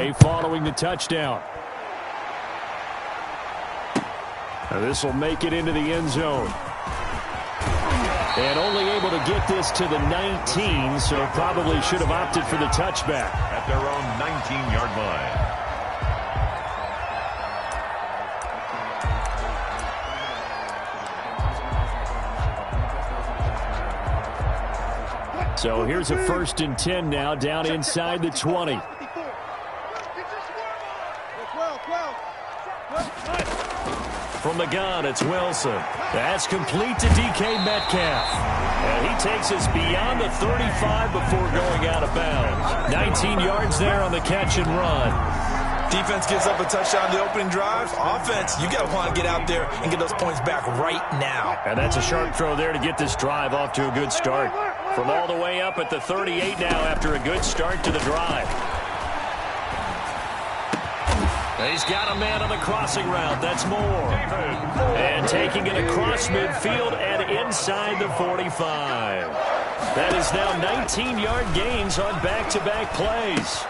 Following the touchdown. This will make it into the end zone. And only able to get this to the 19, so probably should have opted for the touchback. At their own 19-yard line. So here's a 1st and 10 now, down inside the 20. From the gun, it's Wilson. That's complete to DK Metcalf. And he takes us beyond the 35 before going out of bounds. 19 yards there on the catch and run. Defense gives up a touchdown the opening drive. Offense, you got to want to get out there and get those points back right now. And that's a sharp throw there to get this drive off to a good start. From all the way up at the 38 now after a good start to the drive. He's got a man on the crossing route. That's Moore. And taking it across midfield and inside the 45. That is now 19-yard gains on back-to-back plays.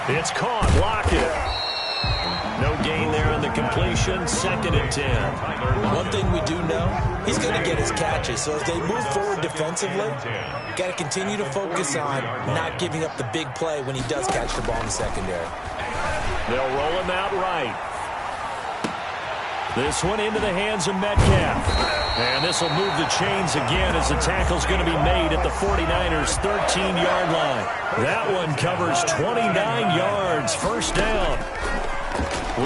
It's caught. Lockett. No gain there on the completion. 2nd and 10. One thing we do know, he's going to get his catches. So as they move forward defensively, got to continue to focus on not giving up the big play when he does catch the ball in the secondary. They'll roll him out right. This one into the hands of Metcalf. And this will move the chains again as the tackle's going to be made at the 49ers' 13-yard line. That one covers 29 yards. 1st down.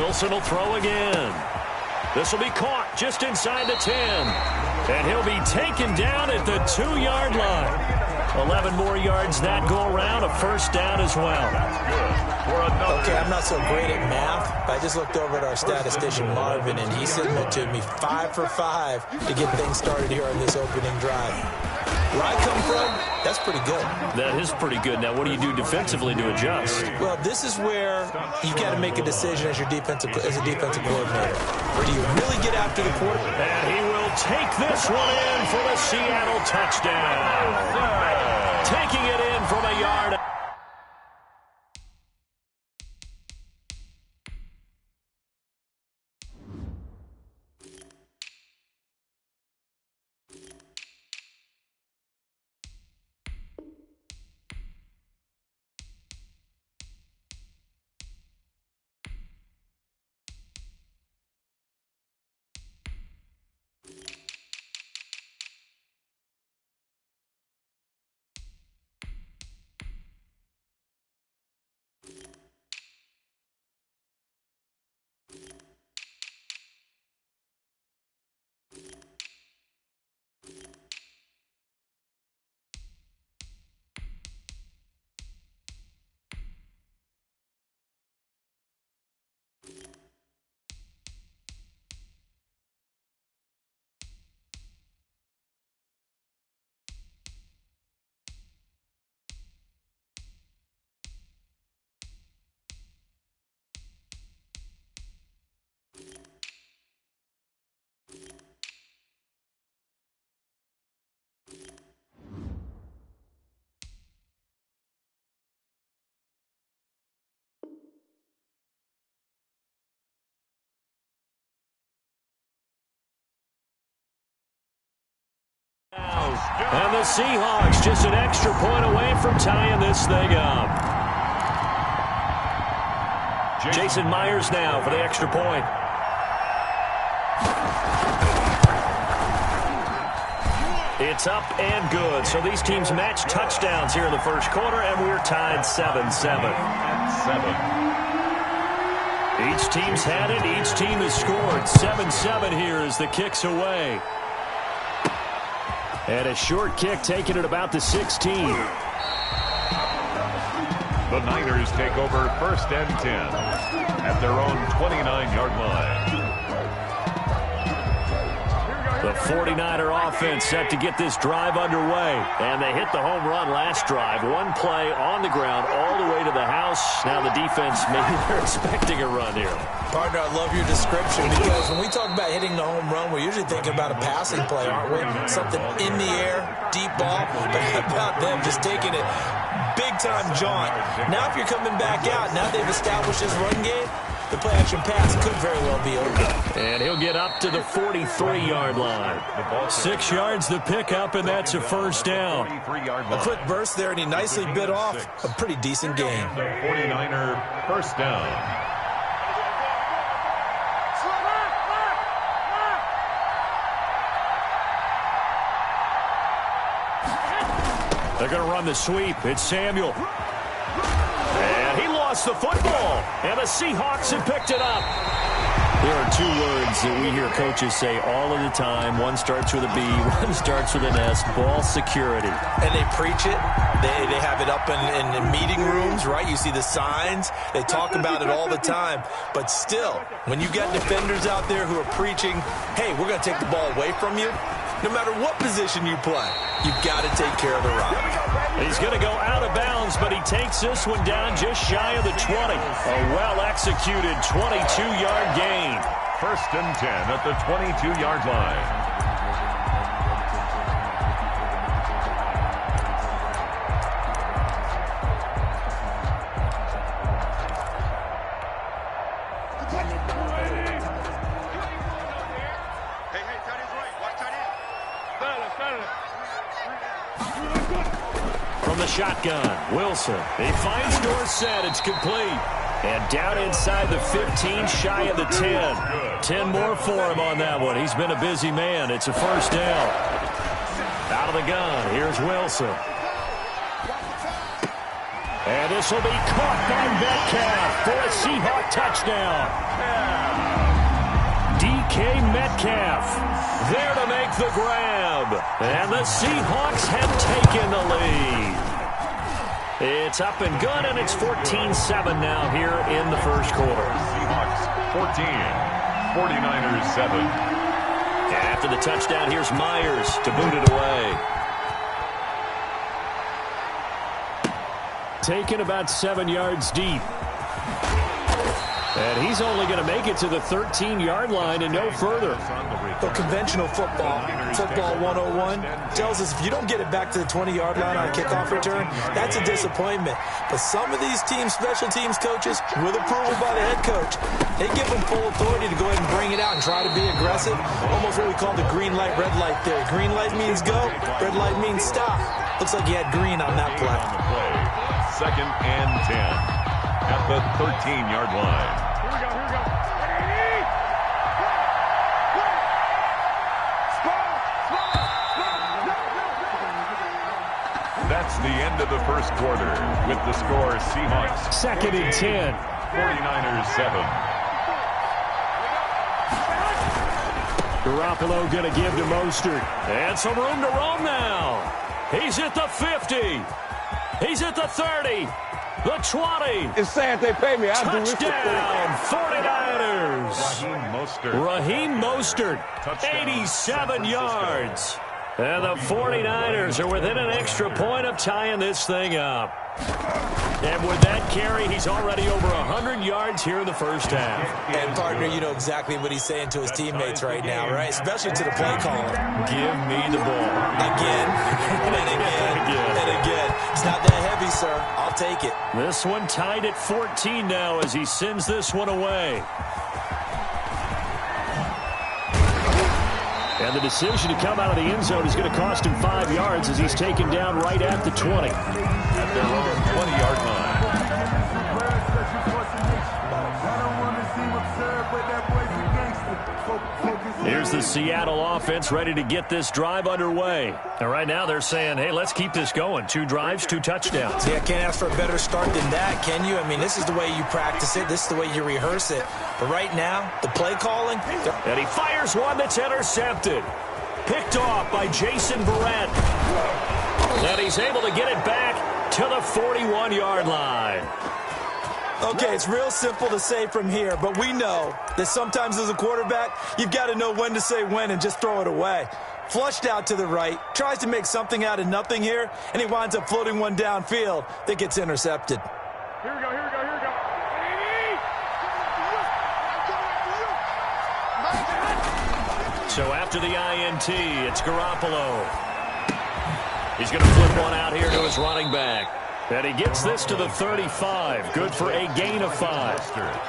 Wilson will throw again. This will be caught just inside the 10. And he'll be taken down at the 2-yard line. 11 more yards that go around. A 1st down as well. Okay, I'm not so great at math, but I just looked over at our statistician, Marvin, and he sent it to me 5 for 5 to get things started here on this opening drive. Where I come from, that's pretty good. That is pretty good. Now, what do you do defensively to adjust? Well, this is where you've got to make a decision as a defensive coordinator. Do you really get after the quarterback? And he will take this one in for the Seattle touchdown. Taking it in from a yard. And the Seahawks just an extra point away from tying this thing up. Jason Myers now for the extra point. It's up and good. So these teams match touchdowns here in the 1st quarter, and we're tied 7-7. Each team's had it. Each team has scored. 7-7 here as the kick's away. And a short kick taken at about the 16. The Niners take over 1st and 10 at their own 29-yard line. The 49er offense set to get this drive underway. And they hit the home run last drive. One play on the ground all the way to the house. Now the defense, maybe they're expecting a run here. Partner, I love your description because when we talk about hitting the home run, we're usually thinking about a passing play, aren't we? Something in the air, deep ball. But how about them just taking it big-time jaunt. Now if you're coming back out, now they've established his run game, the play-action pass could very well be open. And he'll get up to the 43-yard line. 6 yards to pick up, and that's a first down. A quick burst there, and he nicely bit off a pretty decent gain. The 49er first down. They're going to run the sweep. It's Samuel. And he lost the football. And the Seahawks have picked it up. There are 2 words that we hear coaches say all of the time. One starts with a B, one starts with an S. Ball security. And they preach it. They have it up in meeting rooms, right? You see the signs. They talk about it all the time. But still, when you got defenders out there who are preaching, hey, we're going to take the ball away from you, no matter what position you play, you've got to take care of the rock. He's going to go out of bounds, but he takes this one down just shy of the 20. A well-executed 22-yard gain. First and 10 at the 22-yard line. From the shotgun, Wilson. He finds Dorsett. It's complete. And down inside the 15, shy of the 10. 10 more for him on that one. He's been a busy man. It's a first down. Out of the gun, here's Wilson. And this will be caught by Metcalf for a Seahawk touchdown. DK Metcalf there to make the grab. And the Seahawks have taken the lead. It's up and good, and it's 14-7 now here in the first quarter. Seahawks 14, 49ers 7. After the touchdown, here's Myers to boot it away. Taken about 7 yards deep. And he's only going to make it to the 13-yard line and no further. But conventional football 101, tells us if you don't get it back to the 20-yard line on a kickoff return, that's a disappointment. But some of these teams, special teams coaches, with approval by the head coach, they give them full authority to go ahead and bring it out and try to be aggressive. Almost what we call the green light, red light theory. Green light means go, red light means stop. Looks like he had green on that play. Second and 10 at the 13-yard line. That's the end of the first quarter with the score Seahawks. Second and 10. 49ers 7. Garoppolo going to give to Mostert. And some room to roam now. He's at the 50. He's at the 30. The 20. It's sad they pay me. Touchdown, 49ers. Raheem Mostert, 87 yards. And the 49ers are within an extra point of tying this thing up. And with that carry, he's already over 100 yards here in the first half. And, partner, you know exactly what he's saying to his teammates right now, right? Especially to the play caller. Give me the ball. Again, and again, and again. It's not that heavy, sir. I'll take it. This one tied at 14 now as he sends this one away. And the decision to come out of the end zone is going to cost him 5 yards as he's taken down right at the 20. At their own 20-yard line. Here's the Seattle offense ready to get this drive underway. And right now they're saying, hey, let's keep this going. 2 drives, 2 touchdowns. See, I can't ask for a better start than that, can you? I mean, this is the way you practice it. This is the way you rehearse it. But right now, the play calling. And he fires one that's intercepted. Picked off by Jason Verrett. And he's able to get it back to the 41-yard line. Okay, it's real simple to say from here, but we know that sometimes as a quarterback, you've got to know when to say when and just throw it away. Flushed out to the right, tries to make something out of nothing here, and he winds up floating one downfield that gets intercepted. Here we go. So after the INT, it's Garoppolo. He's going to flip one out here to his running back. And he gets this to the 35. Good for a gain of 5.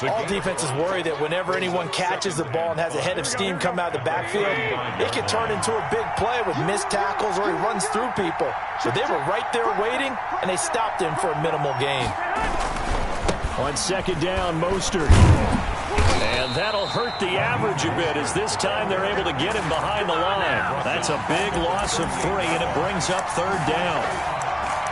All defenses worry that whenever anyone catches the ball and has a head of steam come out of the backfield, it can turn into a big play with missed tackles or he runs through people. So they were right there waiting, and they stopped him for a minimal gain. On second down, Mostert. And that'll hurt the average a bit as this time they're able to get him behind the line. That's a big loss of 3, and it brings up third down.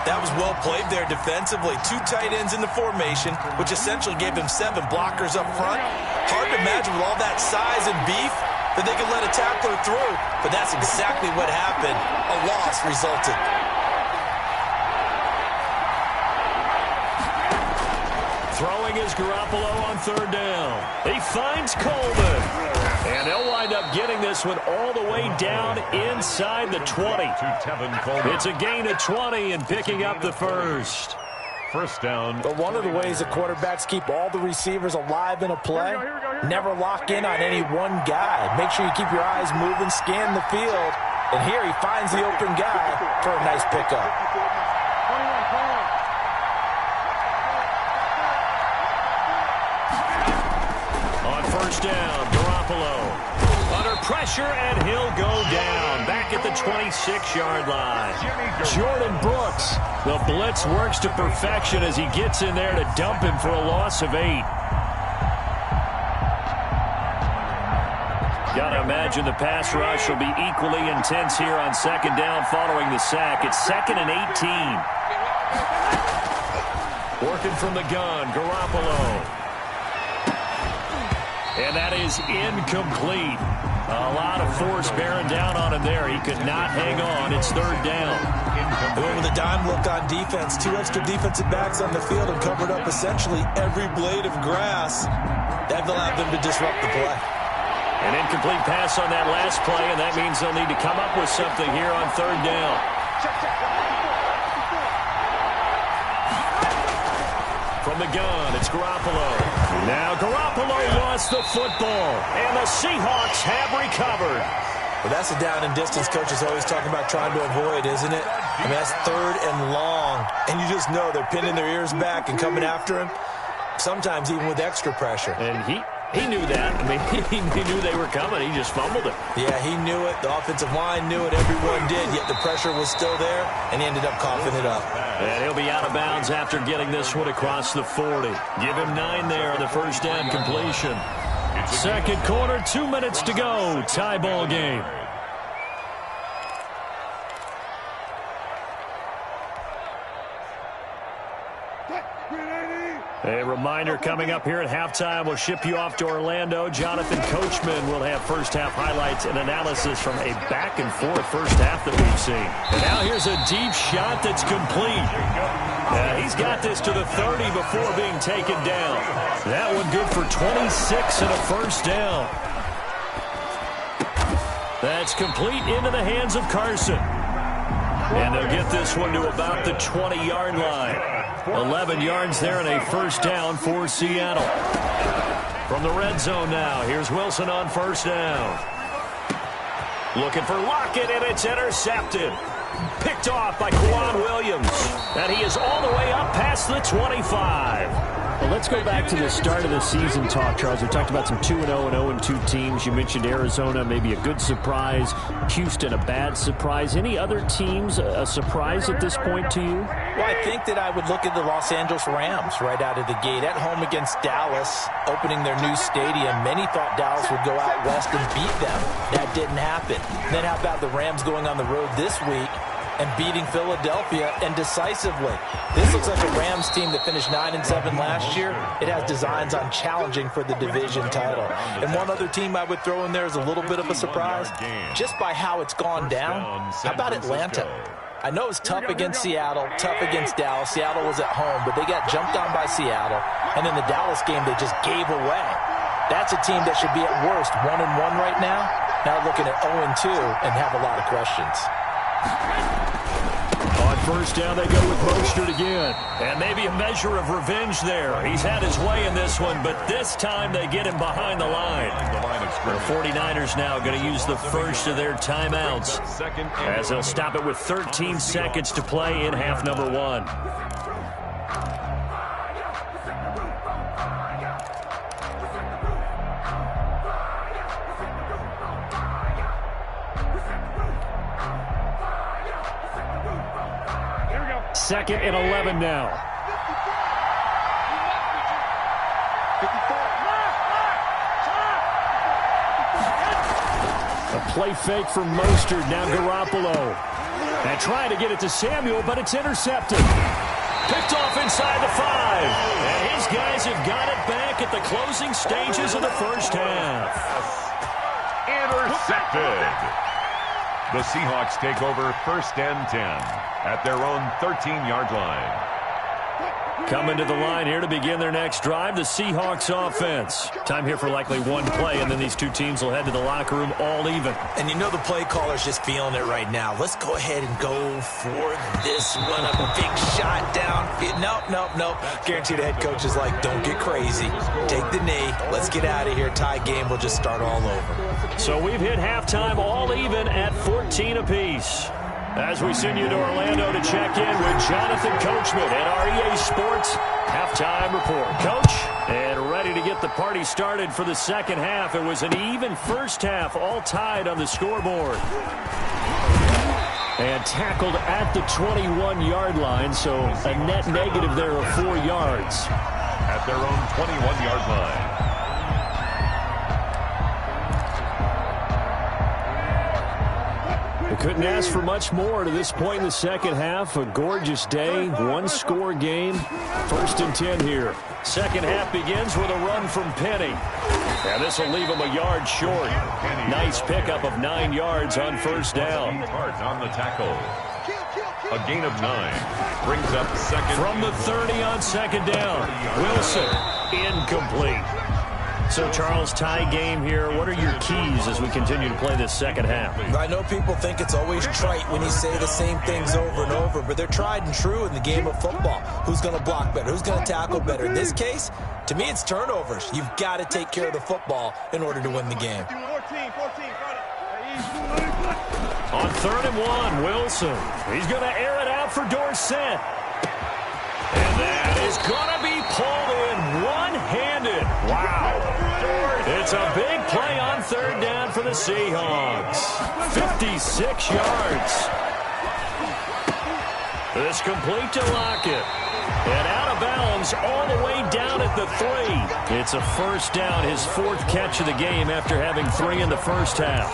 That was well played there defensively. 2 tight ends in the formation, which essentially gave them 7 blockers up front. Hard to imagine with all that size and beef that they could let a tackler through, but that's exactly what happened. A loss resulted. Throwing is Garoppolo on third down. He finds Coleman. And they'll wind up getting this one all the way down inside the 20. It's a gain of 20 and picking up the first. First down. But one of the ways that quarterbacks keep all the receivers alive in a play, never lock in on any one guy. Make sure you keep your eyes moving, scan the field. And here he finds the open guy for a nice pickup. First down, Garoppolo. Under pressure, and he'll go down. Back at the 26-yard line. Jordan Brooks. The blitz works to perfection as he gets in there to dump him for a loss of 8. Gotta imagine the pass rush will be equally intense here on second down following the sack. It's 2nd and 18. Working from the gun, Garoppolo. And that is incomplete. A lot of force bearing down on him there. He could not hang on. It's third down. Going with a dime look on defense. 2 extra defensive backs on the field and covered up essentially every blade of grass. That allowed them to disrupt the play. An incomplete pass on that last play, and that means they'll need to come up with something here on third down. From the gun, it's Garoppolo. Now Garoppolo lost the football, and the Seahawks have recovered. Well, that's a down and distance coaches always talking about trying to avoid, isn't it? I mean, that's 3rd and long, and you just know they're pinning their ears back and coming after him, sometimes even with extra pressure. And he knew that. I mean, he knew they were coming. He just fumbled it. Yeah, he knew it. The offensive line knew it. Everyone did, yet the pressure was still there, and he ended up coughing it up. And he'll be out of bounds after getting this one across the 40. Give him 9 there on the first down completion. Second quarter, 2 minutes to go. Tie ball game. A reminder coming up here at halftime, we'll ship you off to Orlando. Jonathan Coachman will have first-half highlights and analysis from a back-and-forth first half that we've seen. And now here's a deep shot that's complete. He's got this to the 30 before being taken down. That one good for 26 and a first down. That's complete into the hands of Carson. And they'll get this one to about the 20-yard line. 11 yards there and a first down for Seattle. From the red zone now, here's Wilson on first down. Looking for Lockett, and it's intercepted. Picked off by Quan Williams. And he is all the way up past the 25. Well, let's go back to the start of the season talk, Charles. We talked about some 2-0 and 0-2 teams. You mentioned Arizona, maybe a good surprise. Houston, a bad surprise. Any other teams a surprise at this point to you? Well, I think that I would look at the Los Angeles Rams right out of the gate. At home against Dallas, opening their new stadium. Many thought Dallas would go out west and beat them. That didn't happen. Then how about the Rams going on the road this week and beating Philadelphia, and decisively? This looks like a Rams team that finished 9-7 last year. It has designs on challenging for the division title. And one other team I would throw in there is a little bit of a surprise, just by how it's gone down. How about Atlanta? I know it's tough against Seattle, tough against Dallas. Seattle was at home, but they got jumped on by Seattle. And in the Dallas game, they just gave away. That's a team that should be at worst 1-1 right now. Now looking at 0-2 and have a lot of questions. On first down, they go with Mostert again. And maybe a measure of revenge there. He's had his way in this one, but this time they get him behind the line. The 49ers now going to use the first of their timeouts as they'll stop it with 13 seconds to play in half number 1. Second and 11 now. A play fake from Mostert. Now Garoppolo. And trying to get it to Samuel, but it's intercepted. Picked off inside the 5. And his guys have got it back at the closing stages of the first half. Intercepted. The Seahawks take over first and 10 at their own 13-yard line. Coming to the line here to begin their next drive, the Seahawks offense. Time here for likely one play, and then these two teams will head to the locker room all even. And you know the play caller's just feeling it right now. Let's go ahead and go for this one. A big shot down. Nope. Guaranteed the head coach is like, don't get crazy. Take the knee. Let's get out of here. Tie game. We'll just start all over. So we've hit halftime all even at 14 apiece. As we send you to Orlando to check in with Jonathan Coachman at our EA Sports Halftime Report. Coach, and ready to get the party started for the second half. It was an even first half, all tied on the scoreboard. And tackled at the 21-yard line, so a net negative there of 4 yards. At their own 21-yard line. Couldn't ask for much more to this point in the second half. A gorgeous day, one-score game. First and 10 here. Second half begins with a run from Penny. And this will leave him a yard short. Nice pickup of 9 yards on first down. Yards on the tackle. A gain of 9. Brings up second. From the 30 on second down. Wilson, incomplete. So, Charles, tie game here. What are your keys as we continue to play this second half? I know people think it's always trite when you say the same things over and over, but they're tried and true in the game of football. Who's going to block better? Who's going to tackle better? In this case, to me, it's turnovers. You've got to take care of the football in order to win the game. On 3rd and 1, Wilson. He's going to air it out for Dorsett. And that is going to be pulled in one-handed. Wow. It's a big play on 3rd down for the Seahawks. 56 yards. This complete to Lockett. And out of bounds all the way down at the 3. It's a first down, his 4th catch of the game after having 3 in the first half.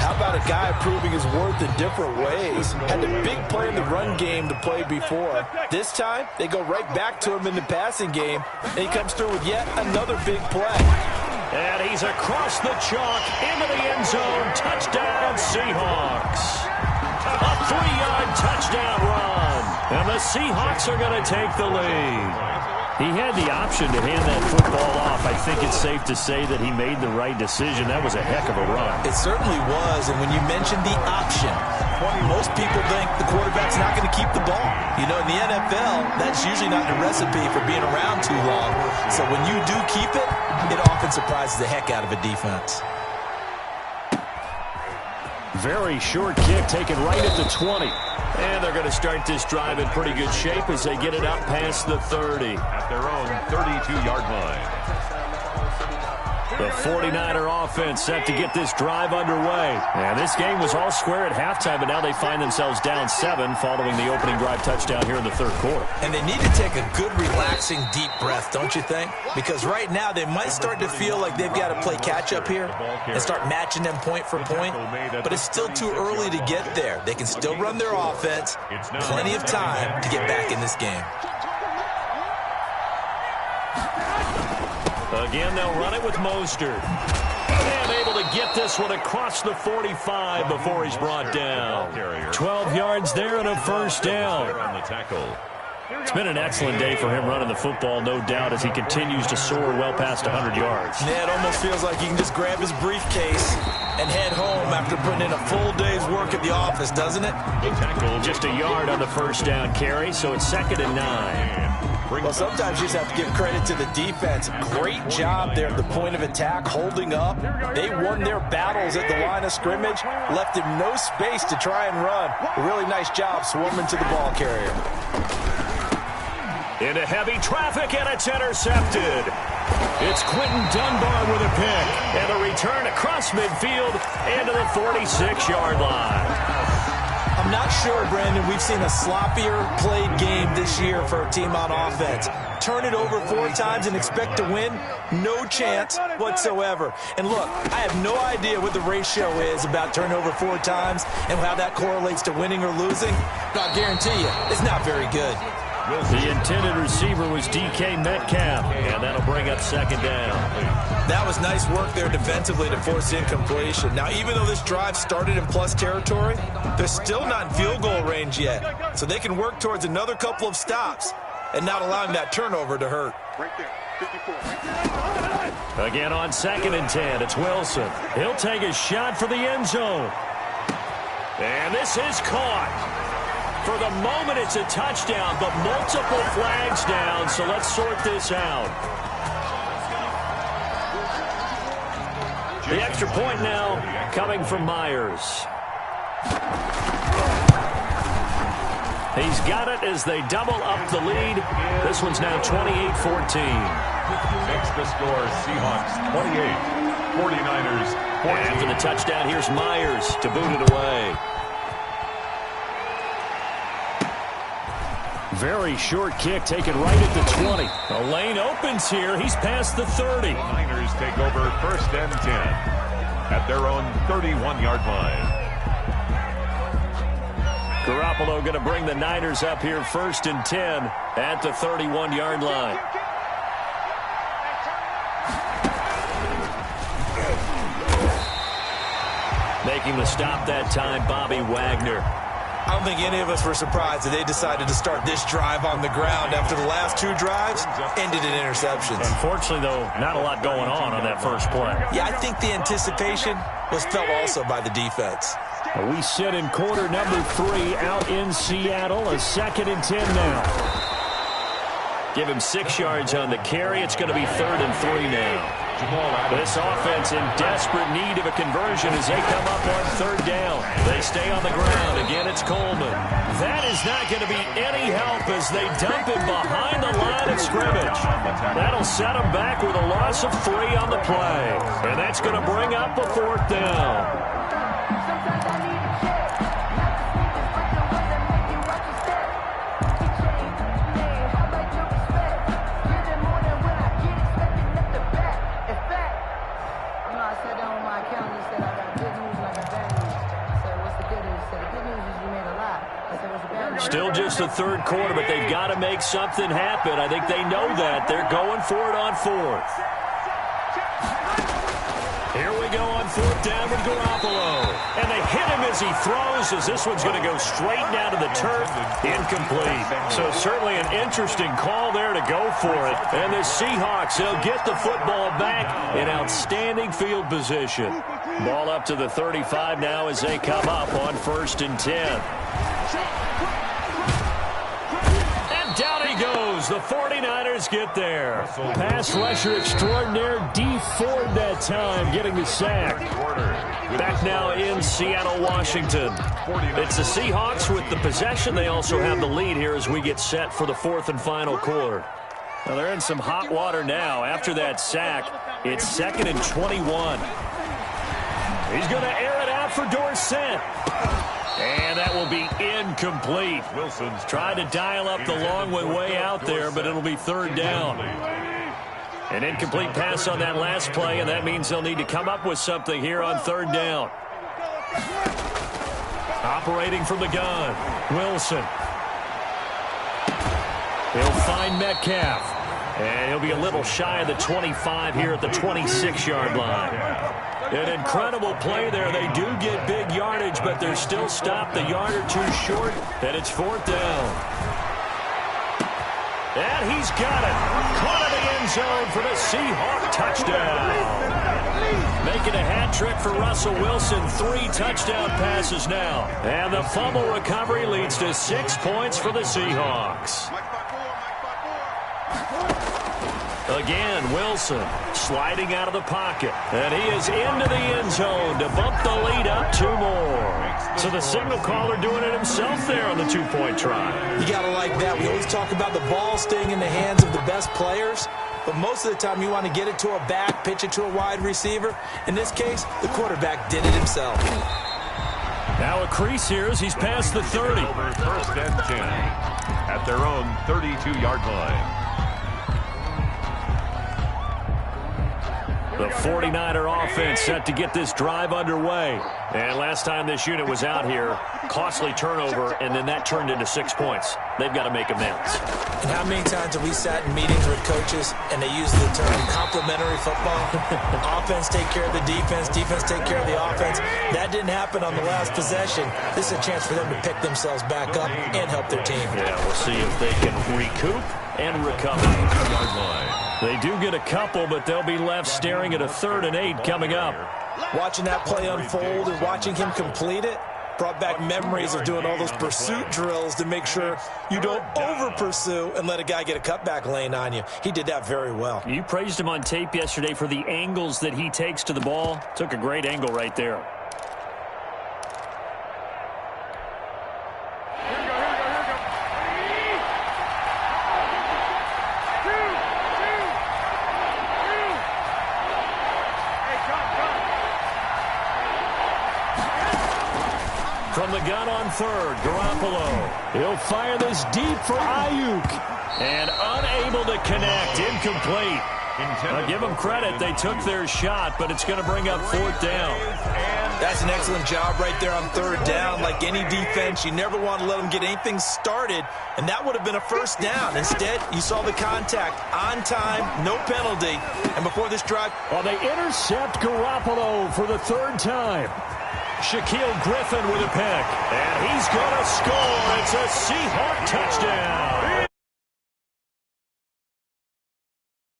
How about a guy proving his worth in different ways? Had a big play in the run game to play before. This time, they go right back to him in the passing game, and he comes through with yet another big play. And he's across the chalk into the end zone. Touchdown, Seahawks. A 3-yard touchdown run. And the Seahawks are going to take the lead. He had the option to hand that football off. I think it's safe to say that he made the right decision. That was a heck of a run. It certainly was, and when you mentioned the option, most people think the quarterback's not going to keep the ball. You know, in the NFL, that's usually not the recipe for being around too long. So when you do keep it, it often surprises the heck out of a defense. Very short kick taken right at the 20. And they're going to start this drive in pretty good shape as they get it up past the 30. At their own 32-yard line. The 49er offense set to get this drive underway. And this game was all square at halftime, but now they find themselves down 7 following the opening drive touchdown here in the 3rd quarter. And they need to take a good, relaxing, deep breath, don't you think? Because right now they might start to feel like they've got to play catch-up here and start matching them point for point. But it's still too early to get there. They can still run their offense. Plenty of time to get back in this game. Again, they'll run it with Mostert. And able to get this one across the 45 before he's brought down. 12 yards there and a first down. On the tackle. It's been an excellent day for him running the football, no doubt, as he continues to soar well past 100 yards. Yeah, it almost feels like he can just grab his briefcase and head home after putting in a full day's work at the office, doesn't it? Just a yard on the first down carry, so it's 2nd and 9. Well, sometimes you just have to give credit to the defense. Great job there at the point of attack, holding up. They won their battles at the line of scrimmage, left him no space to try and run. A really nice job swarming to the ball carrier. Into heavy traffic, and it's intercepted. It's Quentin Dunbar with a pick, and a return across midfield and to the 46-yard line. I'm not sure, Brandon, we've seen a sloppier played game this year for a team on offense. Turn it over 4 times and expect to win? No chance whatsoever. And look, I have no idea what the ratio is about turnover 4 times and how that correlates to winning or losing. But I guarantee you, it's not very good. The intended receiver was DK Metcalf, and that'll bring up 2nd down. That was nice work there defensively to force incompletion. Now, even though this drive started in plus territory, they're still not in field goal range yet. So they can work towards another couple of stops and not allowing that turnover to hurt. Right there, 54. Again on 2nd and 10, it's Wilson. He'll take a shot for the end zone. And this is caught. For the moment, it's a touchdown, but multiple flags down, so let's sort this out. The extra point now coming from Myers. He's got it as they double up the lead. This one's now 28-14. Makes the score Seahawks 28, 49ers 14. After the touchdown, here's Myers to boot it away. Very short kick taken right at the 20. The lane opens here. He's past the 30. Niners take over 1st and 10 at their own 31-yard line. Garoppolo going to bring the Niners up here 1st and 10 at the 31-yard line. Making the stop that time, Bobby Wagner. I don't think any of us were surprised that they decided to start this drive on the ground after the last 2 drives ended in interceptions. Unfortunately, though, not a lot going on that first play. Yeah, I think the anticipation was felt also by the defense. We sit in quarter number 3 out in Seattle. A 2nd and 10 now. Give him 6 yards on the carry. It's going to be 3rd and 3 now. This offense in desperate need of a conversion as they come up on 3rd down. They stay on the ground. Again, it's Coleman. That is not going to be any help as they dump him behind the line of scrimmage. That'll set him back with a loss of 3 on the play. And that's going to bring up a 4th down. Still just the 3rd quarter, but they've got to make something happen. I think they know that. They're going for it on 4th. Here we go on 4th down with Garoppolo. And they hit him as he throws, as this one's going to go straight down to the turf. Incomplete. So certainly an interesting call there to go for it. And the Seahawks, they'll get the football back in outstanding field position. Ball up to the 35 now as they come up on 1st and 10. Down he goes. The 49ers get there. Pass rusher extraordinaire, D Ford that time, getting the sack. Back now in Seattle, Washington. It's the Seahawks with the possession. They also have the lead here as we get set for the 4th and final quarter. Well, they're in some hot water now. After that sack, it's 2nd and 21. He's going to air it out for Dorsett. And that will be incomplete. Wilson's tried to dial up the long one way out there, but it'll be 3rd down. An incomplete pass on that last play, and that means they'll need to come up with something here on 3rd down. Operating from the gun, Wilson. He'll find Metcalf. And he'll be a little shy of the 25 here at the 26-yard line. An incredible play there. They do get big yardage, but they're still stopped a yard or 2 short, and it's 4th down. And he's got it. Caught in the end zone for the Seahawk touchdown. Making a hat trick for Russell Wilson. 3 touchdown passes now. And the fumble recovery leads to 6 points for the Seahawks. Again, Wilson sliding out of the pocket. And he is into the end zone to bump the lead up 2 more. So the signal caller doing it himself there on the 2-point try. You got to like that. We always talk about the ball staying in the hands of the best players. But most of the time you want to get it to a back, pitch it to a wide receiver. In this case, the quarterback did it himself. Now a crease here as he's past the 30. Over 1st and 10 at their own 32-yard line. The 49er offense set to get this drive underway. And last time this unit was out here, costly turnover, and then that turned into 6 points. They've got to make amends. And how many times have we sat in meetings with coaches and they use the term complementary football? Offense take care of the defense, defense take care of the offense. That didn't happen on the last possession. This is a chance for them to pick themselves back up and help their team. Yeah, we'll see if they can recoup and recover. They do get a couple, but they'll be left staring at a 3rd and 8 coming up. Watching that play unfold and watching him complete it brought back memories of doing all those pursuit drills to make sure you don't over-pursue and let a guy get a cutback lane on you. He did that very well. You praised him on tape yesterday for the angles that he takes to the ball. Took a great angle right there. From the gun on 3rd, Garoppolo. He'll fire this deep for Ayuk. And unable to connect, incomplete. I'll give them credit, they took their shot, but it's going to bring up 4th down. That's an excellent job right there on 3rd down. Like any defense, you never want to let them get anything started, and that would have been a 1st down. Instead, you saw the contact on time, no penalty. And before this drive, they intercept Garoppolo for the 3rd time. Shaquille Griffin with a pick, and he's going to score. It's a Seahawk touchdown.